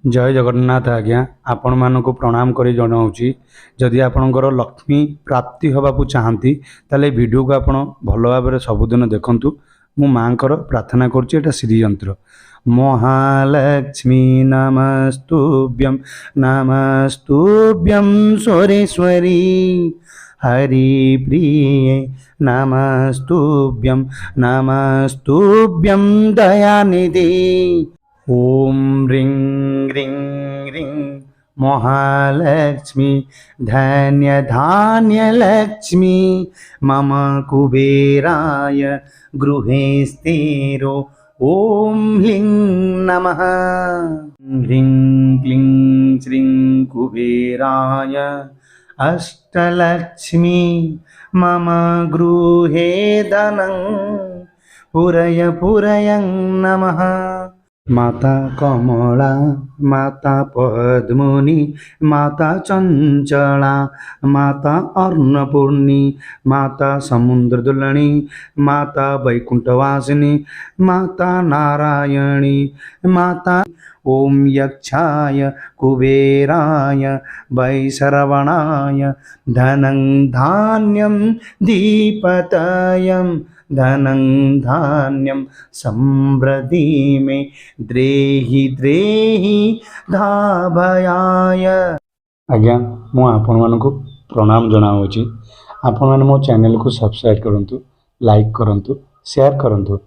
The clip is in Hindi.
जय जगन्नाथ आज्ञा आपण मानक प्रणाम करी जनाऊँगी जदि आपणकर लक्ष्मी प्राप्ति होगाकू चाहती ताले वीडियो को आपण भल भाव में सबुदिन देखूँ। मु माँ प्रार्थना करुँचा श्रीयंत्र महालक्ष्मी नमस्तुभ्यं सुरेश्वरी हरिप्रिये नमस्तुभ्यं दयानिधि ओम ह्रीं ह्रीं ह्रीं महालक्ष्मी धन्य धान्य लक्ष्मी मम कुबेराय गृहे स्थिरो ओम ह्रीं नमः ह्रीं क्लीं श्रीं कुबेराय अष्टलक्ष्मी मम गृहे धनं पुरय पुरयं नमः माता कमला माता पद्मिनी माता चंचला माता अन्नपूर्णी माता समुद्रदुलनी माता वैकुंठवासिनी माता नारायणी माता ओम यक्षाय कुबेराय वैश्रवणाय धनं धान्यं दीपतयं धनं धान्यं समृद्धि में द्रेहि द्रेहि धाभयाय। आज्ञा मु आपण मानकु प्रणाम जनाऊँगी। आपण माने मो चैनल को सब्सक्राइब करंतु, लाइक करंतु, शेयर करंतु।